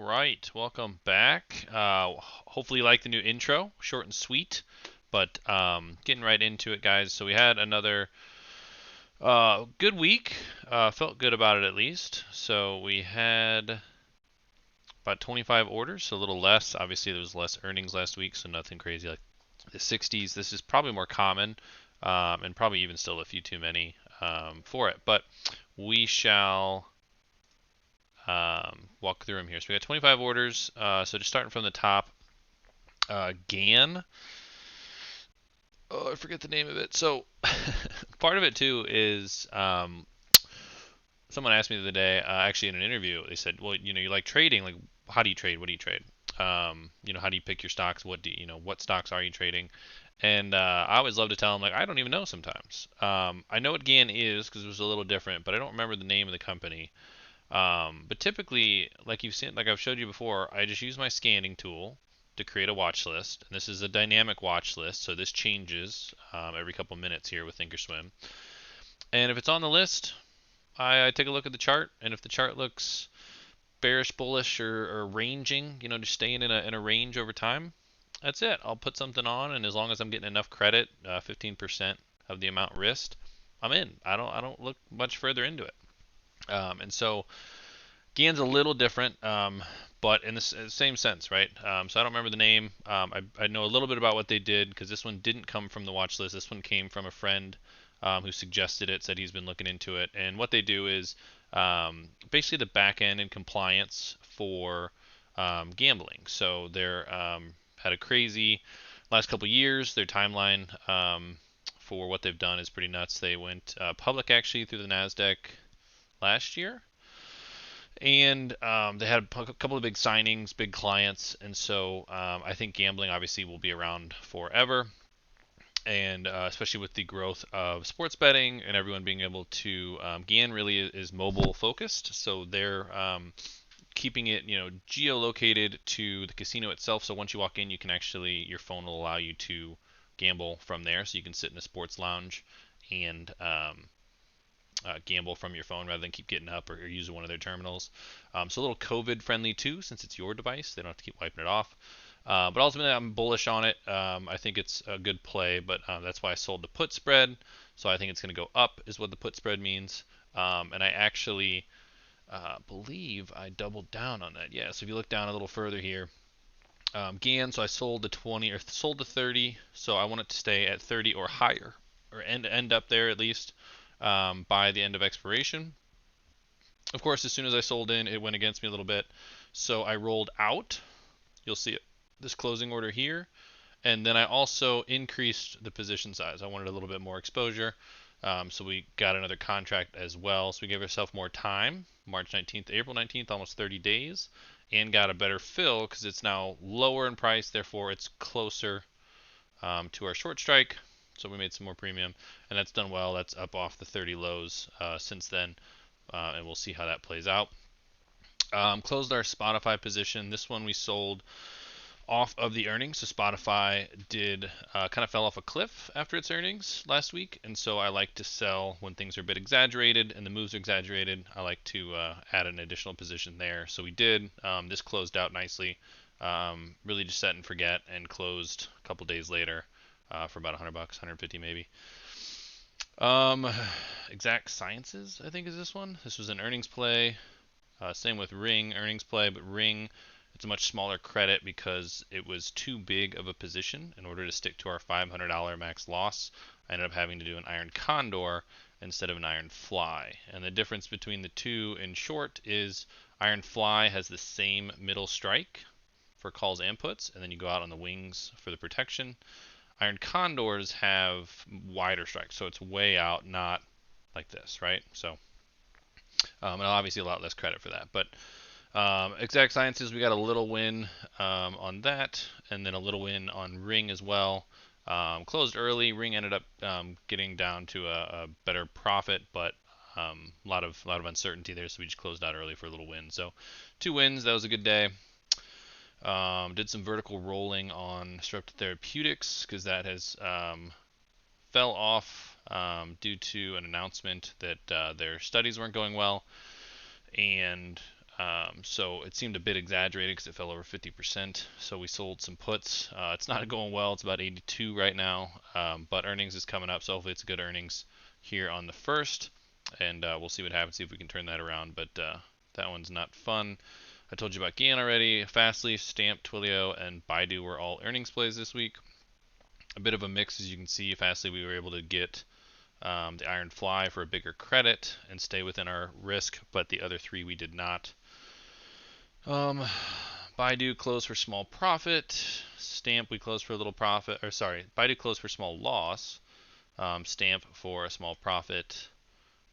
right, welcome back. Hopefully you like the new intro, short and sweet, but getting right into it, guys. So we had another good week. Felt good about it at least. So we had about 25 orders, so a little less. Obviously, there was less earnings last week, so nothing crazy like the 60s. This is probably more common, and probably even still a few too many for it. But we shall walk through them here. So we got 25 orders. So just starting from the top, GAN. Oh, I forget the name of it. So part of it too is someone asked me the other day, actually in an interview, they said, well, you like trading. Like, how do you trade? What do you trade? How do you pick your stocks? What stocks are you trading? And I always love to tell them, like, I don't even know sometimes. I know what GAN is because it was a little different, but I don't remember the name of the company. But typically, like I've showed you before, I just use my scanning tool to create a watch list. And this is a dynamic watch list, so this changes every couple minutes here with Thinkorswim. And if it's on the list, I take a look at the chart, and if the chart looks bearish, bullish, or ranging, just staying in a range over time, that's it. I'll put something on, and as long as I'm getting enough credit, 15% of the amount risked, I'm in. I don't look much further into it. And so GAN's a little different, but in the same sense, right? So I don't remember the name. I know a little bit about what they did because this one didn't come from the watch list. This one came from a friend who suggested it, said he's been looking into it. And what they do is basically the back end and compliance for gambling. So they're had a crazy last couple years. Their timeline for what they've done is pretty nuts. They went public actually through the NASDAQ last year, and they had a couple of big signings, big clients, and so I think gambling obviously will be around forever, and especially with the growth of sports betting and everyone being able to, GAN really is mobile focused, so they're keeping it, geolocated to the casino itself. So once you walk in, you can actually, your phone will allow you to gamble from there, so you can sit in a sports lounge and gamble from your phone rather than keep getting up or use one of their terminals. So a little COVID friendly too, since it's your device. They don't have to keep wiping it off. But ultimately, I'm bullish on it. I think it's a good play, but that's why I sold the put spread. So I think it's going to go up, is what the put spread means. And I actually believe I doubled down on that. Yeah. So if you look down a little further here, GAN. So I sold the 20 or sold the 30. So I want it to stay at 30 or higher, or end up there at least by the end of expiration. Of course, as soon as I sold in, it went against me a little bit. So I rolled out. You'll see it, this closing order here. And then I also increased the position size. I wanted a little bit more exposure. So we got another contract as well. So we gave ourselves more time, March 19th, April 19th, almost 30 days, and got a better fill because it's now lower in price. Therefore, it's closer to our short strike. So we made some more premium, and that's done well. That's up off the 30 lows since then, and we'll see how that plays out. Closed our Spotify position. This one we sold off of the earnings. So Spotify did kind of fell off a cliff after its earnings last week, and so I like to sell when things are a bit exaggerated and the moves are exaggerated. I like to add an additional position there. So we did. This closed out nicely. Really just set and forget, and closed a couple days later for about $100, 150 maybe. Exact Sciences, I think, is this one. This was an earnings play. Same with Ring, earnings play, but Ring, it's a much smaller credit because it was too big of a position in order to stick to our $500 max loss. I ended up having to do an Iron Condor instead of an Iron Fly. And the difference between the two in short is Iron Fly has the same middle strike for calls and puts, and then you go out on the wings for the protection. Iron Condors have wider strikes, so it's way out, not like this, right? So, and obviously a lot less credit for that. But Exact Sciences, we got a little win on that, and then a little win on Ring as well. Closed early. Ring ended up getting down to a better profit, but a lot of uncertainty there, so we just closed out early for a little win. So 2 wins. That was a good day. Did some vertical rolling on Disruptive Therapeutics because that has fell off due to an announcement that their studies weren't going well, and So it seemed a bit exaggerated because it fell over 50%. So we sold some puts. It's not going well. It's about 82 right now, but earnings is coming up, so hopefully it's good earnings here on the first, and we'll see what happens. See if we can turn that around. But that one's not fun. I told you about Gian already. Fastly, Stamp, Twilio, and Baidu were all earnings plays this week. A bit of a mix, as you can see. Fastly, we were able to get the Iron Fly for a bigger credit and stay within our risk, but the other three we did not. Baidu closed for small profit. Stamp we closed for a little profit, or sorry, Baidu closed for small loss. Stamp for a small profit.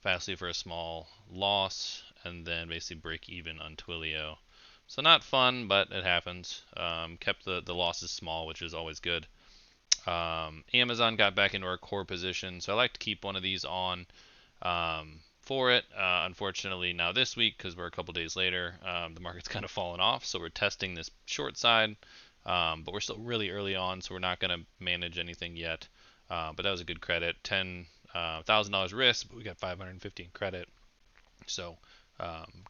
Fastly for a small loss, and then basically break even on Twilio. So not fun, but it happens. Kept the losses small, which is always good. Amazon got back into our core position, so I like to keep one of these on for it. Unfortunately, now this week, because we're a couple days later, the market's kind of fallen off, so we're testing this short side, but we're still really early on, so we're not going to manage anything yet. But that was a good credit, $10,000 risk, but we got 550 in credit, so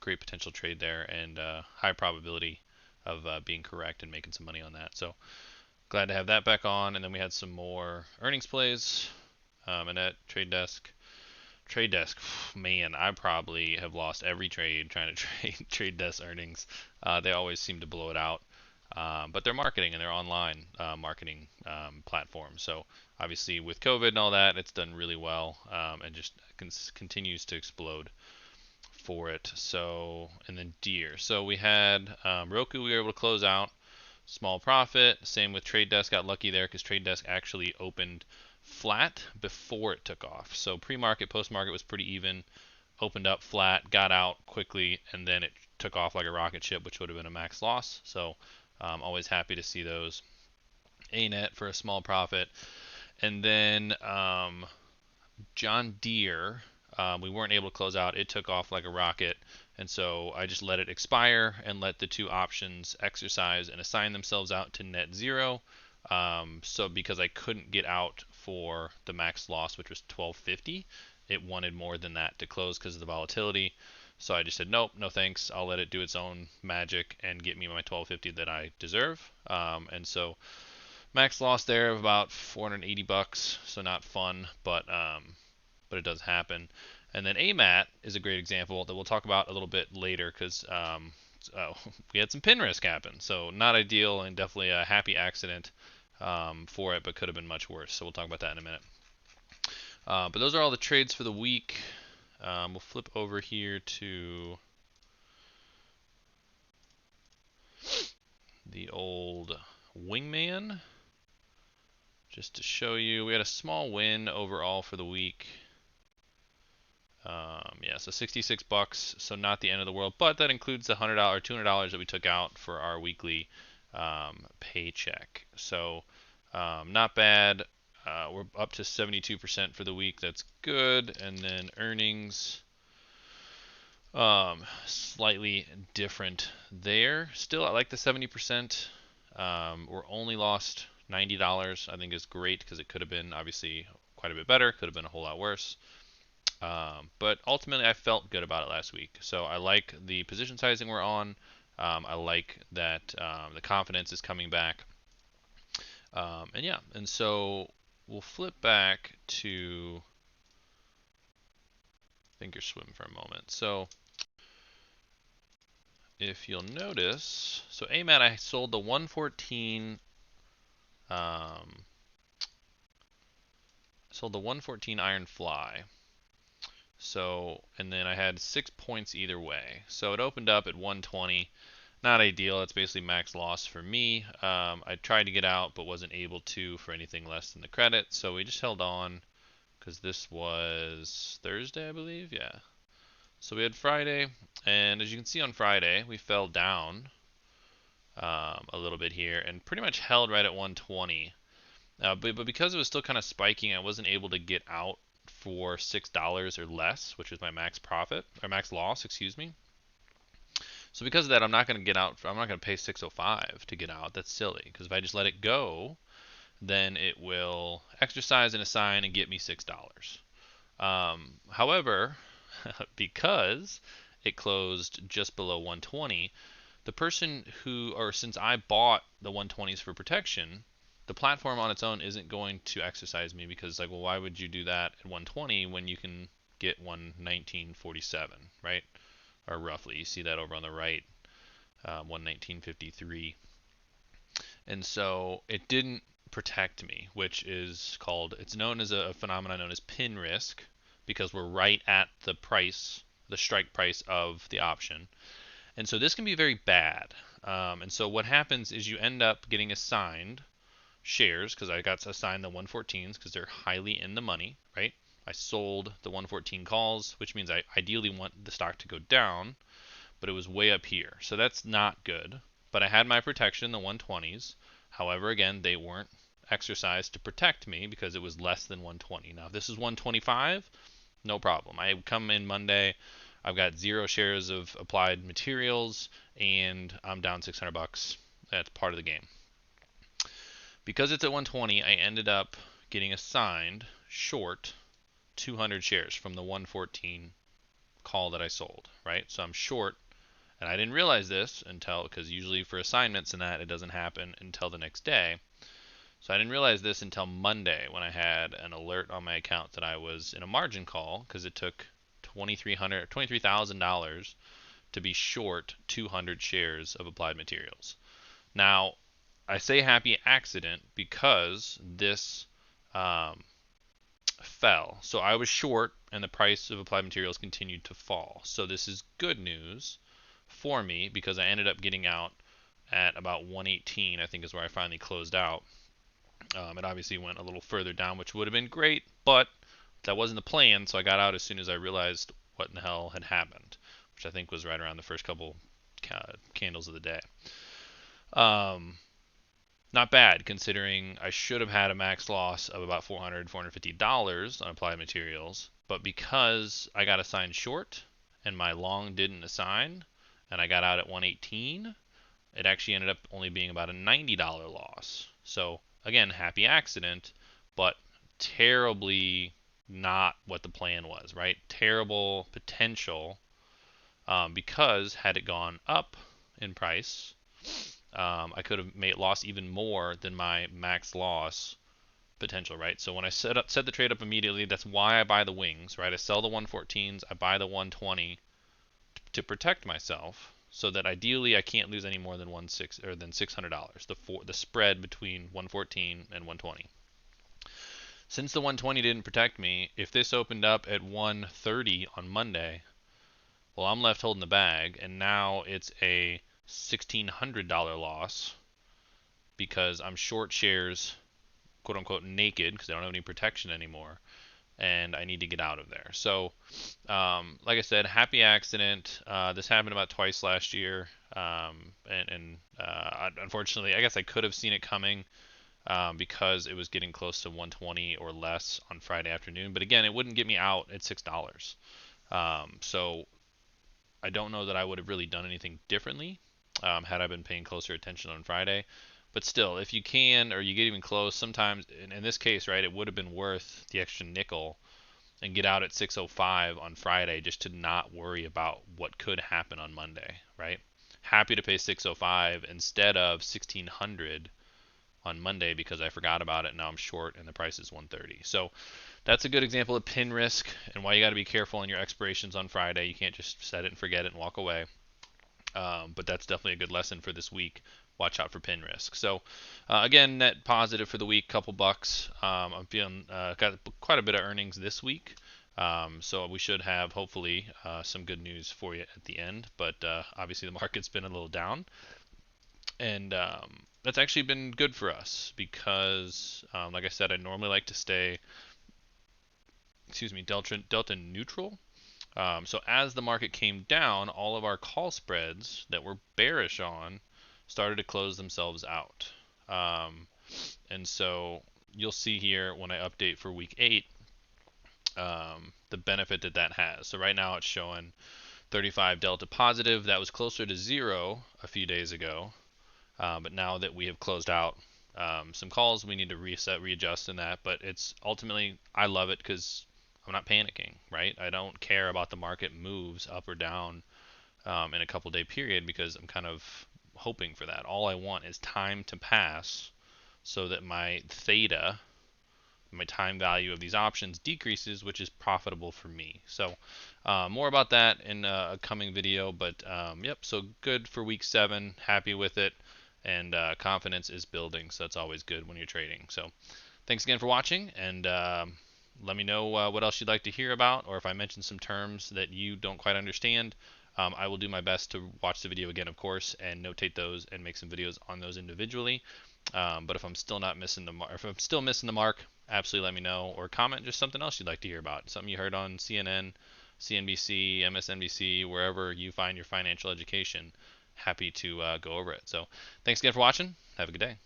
great potential trade there, and high probability of being correct and making some money on that. So glad to have that back on. And then we had some more earnings plays. Annette, Trade Desk. Trade Desk, man, I probably have lost every trade trying to trade Trade Desk earnings. They always seem to blow it out. But they're marketing and they're online marketing platform. So obviously with COVID and all that, it's done really well and just continues to explode for it. So, and then Deer. So we had Roku, we were able to close out. Small profit. Same with Trade Desk. Got lucky there because Trade Desk actually opened flat before it took off. So pre-market, post-market was pretty even. Opened up flat, got out quickly, and then it took off like a rocket ship, which would have been a max loss. So always happy to see those. ANET for a small profit. And then John Deere, we weren't able to close out. It took off like a rocket. And so I just let it expire and let the two options exercise and assign themselves out to net zero. So because I couldn't get out for the max loss, which was 1250, it wanted more than that to close because of the volatility. So I just said, nope, no thanks. I'll let it do its own magic and get me my 1250 that I deserve. And so max loss there of about 480 bucks. So not fun, but it does happen. And then AMAT is a great example that we'll talk about a little bit later because we had some pin risk happen. So not ideal and definitely a happy accident for it, but could have been much worse. So we'll talk about that in a minute. But those are all the trades for the week. We'll flip over here to the old Wingman just to show you. We had a small win overall for the week. Yeah, so 66 bucks, so not the end of the world, but that includes the $100 or $200 that we took out for our weekly paycheck. So not bad. We're up to 72% for the week. That's good. And then earnings, slightly different there. Still, I like the 70%. We're only lost $90. I think is great because it could have been obviously quite a bit better. Could have been a whole lot worse. But ultimately, I felt good about it last week. So I like the position sizing we're on. I like that the confidence is coming back. And yeah, and so we'll flip back to Thinkorswim for a moment. So if you'll notice, so AMAT, I sold the 114. Sold the 114 Iron Fly. So, and then I had 6 points either way. So it opened up at 120. Not ideal. It's basically max loss for me. I tried to get out, but wasn't able to for anything less than the credit. So we just held on because this was Thursday, I believe. Yeah. So we had Friday, and as you can see on Friday, we fell down a little bit here and pretty much held right at 120. But because it was still kind of spiking, I wasn't able to get out for $6 or less, which is my max profit or max loss, excuse me. So because of that, I'm not going to get out. I'm not going to pay 605 to get out. That's silly because if I just let it go, then it will exercise and assign and get me $6. However, because it closed just below 120. The person who, or since I bought the 120s for protection, the platform on its own isn't going to exercise me because, like, well, why would you do that at 120 when you can get 119.47, right? Or roughly, you see that over on the right, 119.53. And so it didn't protect me, which is called, it's known as a phenomenon known as pin risk, because we're right at the price, the strike price of the option. And so this can be very bad. And so what happens is you end up getting assigned shares, because I got assigned the 114s because they're highly in the money, right? I sold the 114 calls, which means I ideally want the stock to go down, but it was way up here. So that's not good. But I had my protection, the 120s. However, again, they weren't exercised to protect me because it was less than 120. Now, if this is 125, no problem. I come in Monday, I've got 0 shares of applied materials, and I'm down 600 bucks. That's part of the game. Because it's at 120, I ended up getting assigned short 200 shares from the 114 call that I sold, right? So I'm short, and I didn't realize this until, because usually for assignments and that, it doesn't happen until the next day. So I didn't realize this until Monday when I had an alert on my account that I was in a margin call because it took $23,000 to be short 200 shares of applied materials. Now, I say happy accident because this fell. So I was short and the price of applied materials continued to fall. So this is good news for me because I ended up getting out at about 118, I think is where I finally closed out. It obviously went a little further down, which would have been great, but that wasn't the plan, so I got out as soon as I realized what in the hell had happened, which I think was right around the first couple candles of the day. Not bad considering I should have had a max loss of about $450 on applied materials, but because I got assigned short and my long didn't assign and I got out at 118, it actually ended up only being about a $90 loss. So again, happy accident, but terribly not what the plan was, right? Terrible potential, because had it gone up in price, I could have lost even more than my max loss potential, right? So when I set the trade up immediately, that's why I buy the wings, right? I sell the 114s, I buy the 120 to protect myself, so that ideally I can't lose any more than $600. The spread between 114 and 120. Since the 120 didn't protect me, if this opened up at 130 on Monday, well, I'm left holding the bag, and now it's a $1,600 loss because I'm short shares, quote unquote, naked because I don't have any protection anymore, and I need to get out of there. So, like I said, happy accident. This happened about twice last year, and unfortunately, I guess I could have seen it coming because it was getting close to 120 or less on Friday afternoon. But again, it wouldn't get me out at $6. So I don't know that I would have really done anything differently had I been paying closer attention on Friday. But still, if you can, or you get even close, sometimes, in this case, right, it would have been worth the extra nickel and get out at 6:05 on Friday just to not worry about what could happen on Monday, right? Happy to pay 6:05 instead of 1,600 on Monday because I forgot about it and now I'm short and the price is 130. So that's a good example of pin risk and why you got to be careful on your expirations on Friday. You can't just set it and forget it and walk away. But that's definitely a good lesson for this week. Watch out for pin risk. So again, net positive for the week, couple bucks. I'm feeling got quite a bit of earnings this week. So we should have hopefully some good news for you at the end. But obviously the market's been a little down, and that's actually been good for us because, like I said, I normally like to stay, delta neutral. So as the market came down, all of our call spreads that were bearish on started to close themselves out. And so you'll see here when I update for week 8, the benefit that has. So right now it's showing 35 delta positive. That was closer to 0 a few days ago. But now that we have closed out some calls, we need to readjust in that. But it's ultimately, I love it because I'm not panicking, right? I don't care about the market moves up or down in a couple day period because I'm kind of hoping for that. All I want is time to pass so that my theta, my time value of these options, decreases, which is profitable for me. So more about that in a coming video, but yep, so good for week 7, happy with it, and confidence is building, so that's always good when you're trading. So thanks again for watching, and let me know what else you'd like to hear about, or if I mentioned some terms that you don't quite understand. I will do my best to watch the video again, of course, and notate those and make some videos on those individually. But if I'm still not missing the mark, if I'm still missing the mark, absolutely let me know, or comment just something else you'd like to hear about, something you heard on CNN, CNBC, MSNBC, wherever you find your financial education. Happy to go over it. So thanks again for watching. Have a good day.